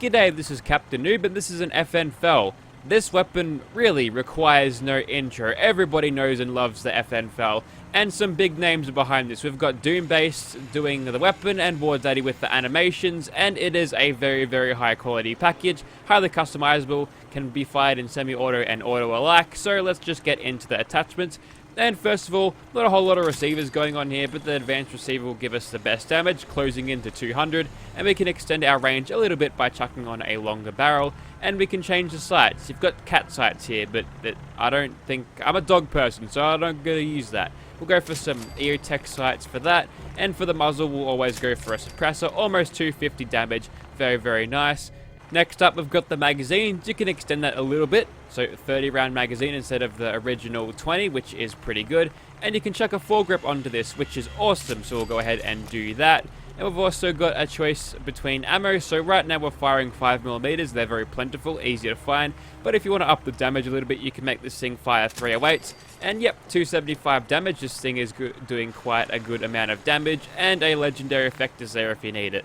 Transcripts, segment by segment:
G'day, this is Captainoob and this is an FAL. This weapon really requires no intro. Everybody knows and loves the FAL, and some big names are behind this. We've got Doombase doing the weapon and WarDaddy with the animations, and it is a very, very high quality package, highly customizable, can be fired in semi-auto and auto alike. So let's just get into the attachments. And first of all, not a whole lot of receivers going on here, but the advanced receiver will give us the best damage, closing into 200, and we can extend our range a little bit by chucking on a longer barrel, and we can change the sights. You've got cat sights here, but I don't think, I'm a dog person, so I'm not going to use that. We'll go for some EOTech sights for that, and for the muzzle, we'll always go for a suppressor, almost 250 damage, very, very nice. Next up, we've got the magazines. You can extend that a little bit, so 30 round magazine instead of the original 20, which is pretty good. And you can chuck a foregrip onto this, which is awesome, so we'll go ahead and do that. And we've also got a choice between ammo, so right now we're firing 5mm, they're very plentiful, easy to find. But if you want to up the damage a little bit, you can make this thing fire 308s. And yep, 275 damage, this thing is doing quite a good amount of damage, and a legendary effect is there if you need it.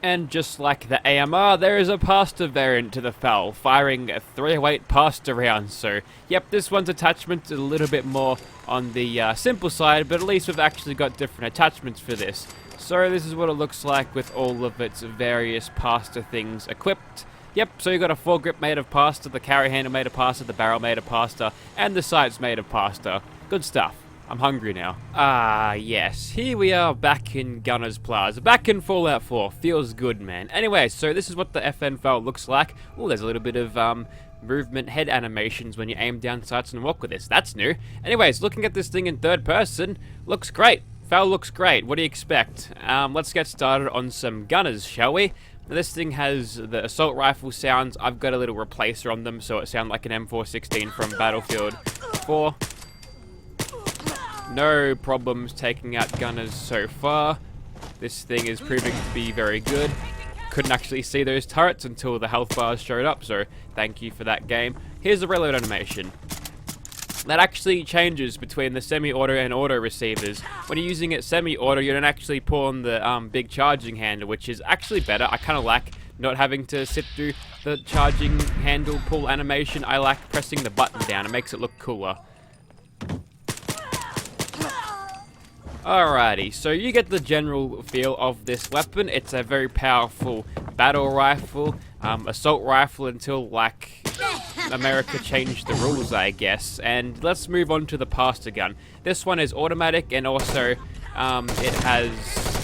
And just like the AMR, there is a pasta variant to the FAL, firing a 308 pasta round. So, yep, this one's attachment is a little bit more on the simple side, but at least we've actually got different attachments for this. So this is what it looks like with all of its various pasta things equipped. Yep, so you got a foregrip made of pasta, the carry handle made of pasta, the barrel made of pasta, and the sights made of pasta. Good stuff. I'm hungry now. Ah, yes. Here we are back in Gunner's Plaza. Back in Fallout 4. Feels good, man. Anyway, so this is what the FAL looks like. Oh, there's a little bit of movement head animations when you aim down sights and walk with this. That's new. Anyways, looking at this thing in third person, looks great. FAL looks great. What do you expect? Let's get started on some gunners, shall we? Now, this thing has the assault rifle sounds. I've got a little replacer on them so it sounds like an M416 from Battlefield 4. No problems taking out gunners so far. This thing is proving to be very good. Couldn't actually see those turrets until the health bars showed up, so thank you for that game. Here's the reload animation. That actually changes between the semi-auto and auto receivers. When you're using it semi-auto, you don't actually pull on the big charging handle, which is actually better. I kind of like not having to sit through the charging handle pull animation. I like pressing the button down. It makes it look cooler. Alrighty, so you get the general feel of this weapon. It's a very powerful battle rifle, assault rifle until, like, America changed the rules, I guess. And let's move on to the pasta gun. This one is automatic, and also it has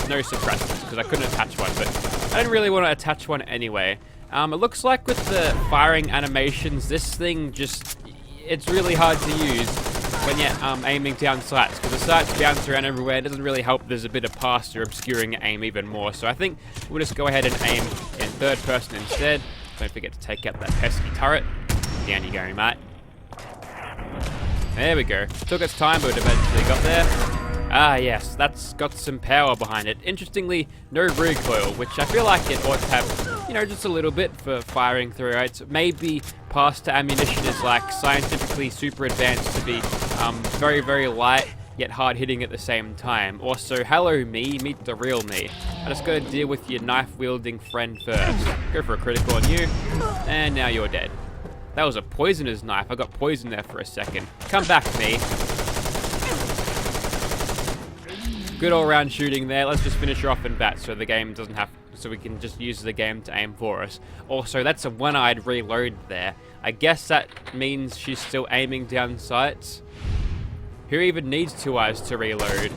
no suppressors, because I couldn't attach one, but I didn't really want to attach one anyway. It looks like with the firing animations, this thing just, it's really hard to use when you're aiming down sights, because the sights bounce around everywhere. It doesn't really help. There's a bit of pasta obscuring your aim even more, so I think we'll just go ahead and aim in third person instead. Don't forget to take out that pesky turret. Down you go, mate. There we go. Took its time, but eventually got there. Ah, yes, that's got some power behind it. Interestingly, no recoil, which I feel like it ought to have, you know, just a little bit for firing 308s. Maybe pasta ammunition is like scientifically super advanced to be very, very light, yet hard hitting at the same time. Also, hello me, meet the real me. I just gotta deal with your knife wielding friend first. Go for a critical on you, and now you're dead. That was a poisoner's knife. I got poisoned there for a second. Come back, me. Good all-round shooting there. Let's just finish her off in bat so the game doesn't have, so we can just use the game to aim for us. Also, that's a one-eyed reload there. I guess that means she's still aiming down sights. Who even needs two eyes to reload?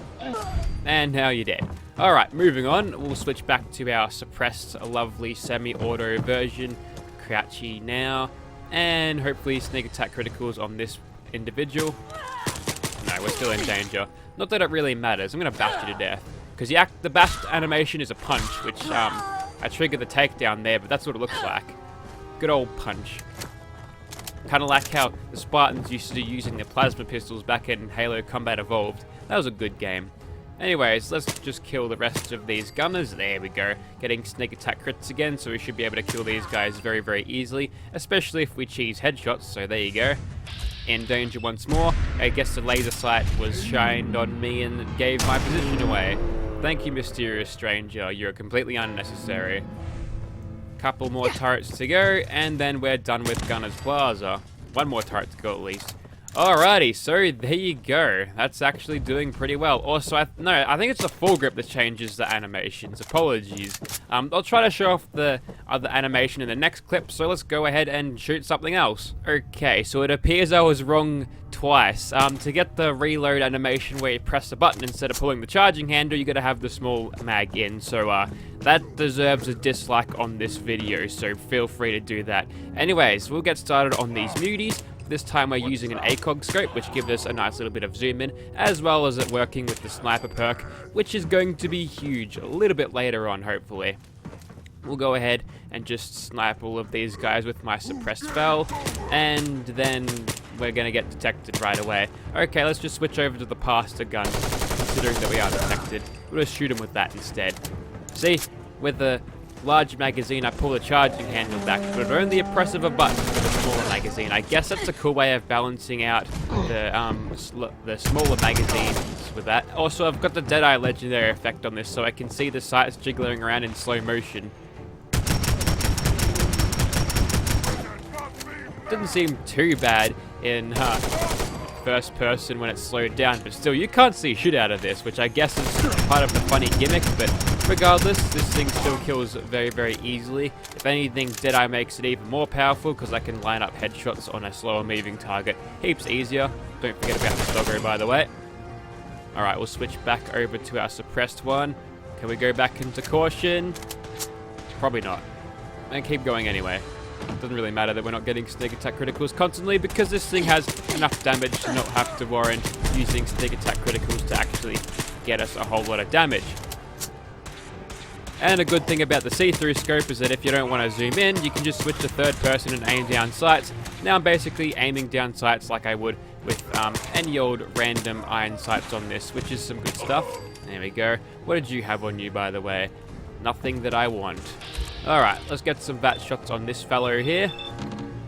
And now you're dead. Alright, moving on. We'll switch back to our suppressed, lovely semi-auto version. Crouchy now. And hopefully sneak attack criticals on this individual. No, we're still in danger. Not that it really matters. I'm going to bash you to death. Because the bash animation is a punch, which I triggered the takedown there, but that's what it looks like. Good old punch. Kind of like how the Spartans used to do using their plasma pistols back in Halo Combat Evolved. That was a good game. Anyways, let's just kill the rest of these gunners. There we go. Getting sneak attack crits again, so we should be able to kill these guys very, very easily. Especially if we cheese headshots, so there you go. In danger once more. I guess the laser sight was shined on me and gave my position away. Thank you, mysterious stranger. You're completely unnecessary. Couple more turrets to go, and then we're done with Gunner's Plaza. One more turret to go at least. Alrighty, so there you go. That's actually doing pretty well. Also, I think it's the full grip that changes the animations. Apologies. I'll try to show off the other animation in the next clip, so let's go ahead and shoot something else. Okay, so it appears I was wrong twice. To get the reload animation where you press the button instead of pulling the charging handle, you gotta have the small mag in, so that deserves a dislike on this video, so feel free to do that. Anyways, we'll get started on these muties. This time we're using an Acog Scope, which gives us a nice little bit of zoom in, as well as it working with the sniper perk, which is going to be huge a little bit later on, hopefully. We'll go ahead and just snipe all of these guys with my suppressed FAL, and then we're going to get detected right away. Okay, let's just switch over to the Pastor gun, considering that we are detected. We'll just shoot him with that instead. See, with the large magazine, I pull the charging handle back, but only a press of a button for the smaller magazine. I guess that's a cool way of balancing out the smaller magazines with that. Also, I've got the Deadeye Legendary effect on this, so I can see the sights jiggling around in slow motion. Didn't seem too bad in first person when it's slowed down, but still, you can't see shit out of this, which I guess is part of the funny gimmick, but regardless, this thing still kills very, very easily. If anything, Deadeye makes it even more powerful because I can line up headshots on a slower moving target heaps easier. Don't forget about this doggo, by the way. Alright, we'll switch back over to our suppressed one. Can we go back into caution? Probably not. And keep going anyway. Doesn't really matter that we're not getting sneak attack criticals constantly because this thing has enough damage to not have to warrant using sneak attack criticals to actually get us a whole lot of damage. And a good thing about the see-through scope is that if you don't want to zoom in, you can just switch to third person and aim down sights. Now I'm basically aiming down sights like I would with any old random iron sights on this, which is some good stuff. There we go. What did you have on you, by the way? Nothing that I want. Alright, let's get some VAT shots on this fellow here.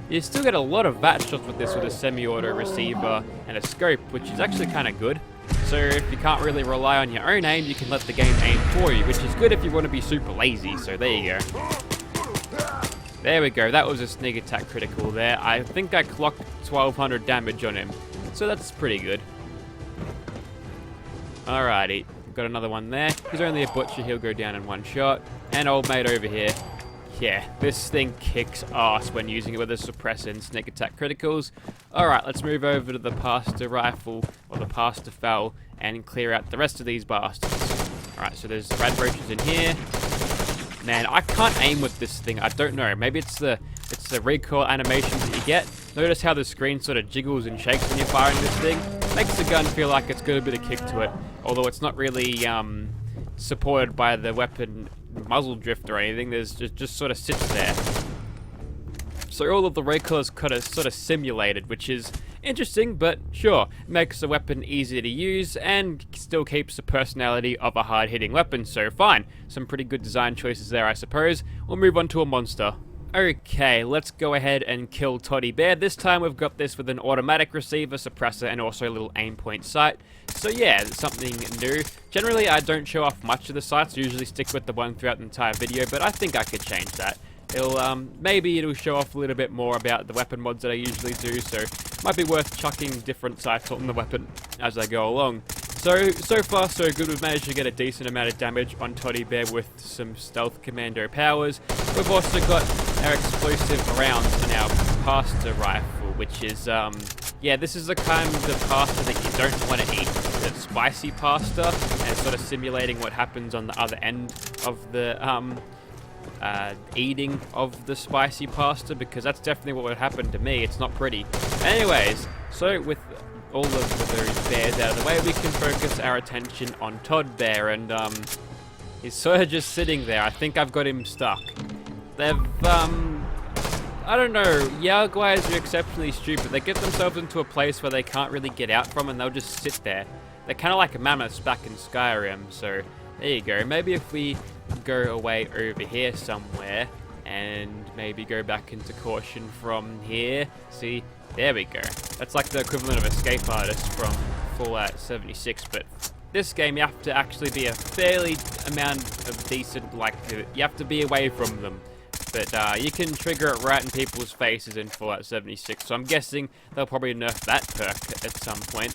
You still get a lot of VAT shots with this with a semi-auto receiver and a scope, which is actually kind of good. So if you can't really rely on your own aim, you can let the game aim for you, which is good if you want to be super lazy, so there you go. There we go, that was a sneak attack critical there. I think I clocked 1200 damage on him, so that's pretty good. Alrighty, got another one there. He's only a butcher, he'll go down in one shot. And old mate over here. Yeah, this thing kicks ass when using it with a suppressor and sneak attack criticals. Alright, let's move over to the Pastor rifle, or the Pastor FAL, and clear out the rest of these bastards. Alright, so there's rad roaches in here. Man, I can't aim with this thing, I don't know. Maybe it's the recoil animations that you get. Notice how the screen sort of jiggles and shakes when you're firing this thing. Makes the gun feel like it's got a bit of kick to it, although it's not really supported by the weapon muzzle drift or anything. There's just sort of sits there. So all of the recoil is kind of sort of simulated, which is interesting, but sure, makes the weapon easy to use and still keeps the personality of a hard-hitting weapon, so fine. Some pretty good design choices there, I suppose. We'll move on to a monster. Okay, let's go ahead and kill Toddy Bear. This time we've got this with an automatic receiver, suppressor, and also a little aim point sight. So yeah, it's something new. Generally, I don't show off much of the sights. I usually stick with the one throughout the entire video, but I think I could change that. Maybe it'll show off a little bit more about the weapon mods that I usually do, so might be worth chucking different sights on the weapon as I go along. So far so good. We've managed to get a decent amount of damage on Toddy Bear with some stealth commando powers. We've also got our explosive rounds on our Pastor rifle, which is, yeah, this is the kind of pasta that you don't want to eat. It's spicy pasta, and it's sort of simulating what happens on the other end of the, eating of the spicy pasta, because that's definitely what would happen to me. It's not pretty. Anyways, so with all of those bears out of the way, we can focus our attention on Todd Bear, and he's sort of just sitting there. I think I've got him stuck. They've, I don't know, Yaguais are exceptionally stupid. They get themselves into a place where they can't really get out from, and they'll just sit there. They're kind of like mammoths back in Skyrim, so there you go. Maybe if we go away over here somewhere, and maybe go back into caution from here. See, there we go. That's like the equivalent of Escape Artist from Fallout 76, but this game you have to actually be a fairly amount of decent, like, you have to be away from them. But you can trigger it right in people's faces in Fallout 76, so I'm guessing they'll probably nerf that perk at some point.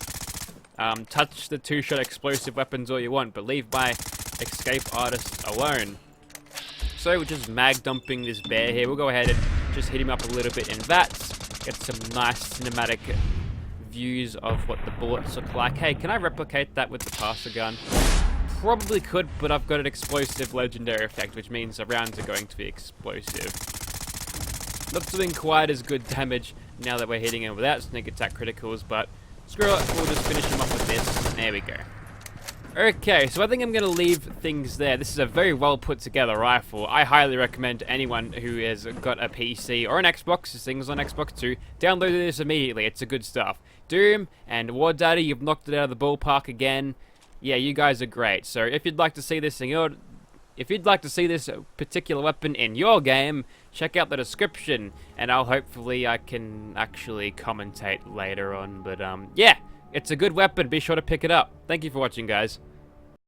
Touch the two-shot explosive weapons all you want, but leave my escape artist alone. So we're just mag dumping this bear here. We'll go ahead and just hit him up a little bit in that. Get some nice cinematic views of what the bullets look like. Hey, can I replicate that with the passer gun? Probably could, but I've got an explosive legendary effect, which means the rounds are going to be explosive. Not doing quite as good damage now that we're hitting him without sneak attack criticals, but screw it, we'll just finish him off with this. There we go. Okay, so I think I'm going to leave things there. This is a very well put together rifle. I highly recommend anyone who has got a PC or an Xbox, this thing's on Xbox too, download this immediately. It's a good stuff. Doom and War Daddy, you've knocked it out of the ballpark again. Yeah, you guys are great. So if you'd like to see this in your... If you'd like to see this particular weapon in your game, check out the description, and hopefully I can actually commentate later on. But yeah, it's a good weapon. Be sure to pick it up. Thank you for watching, guys.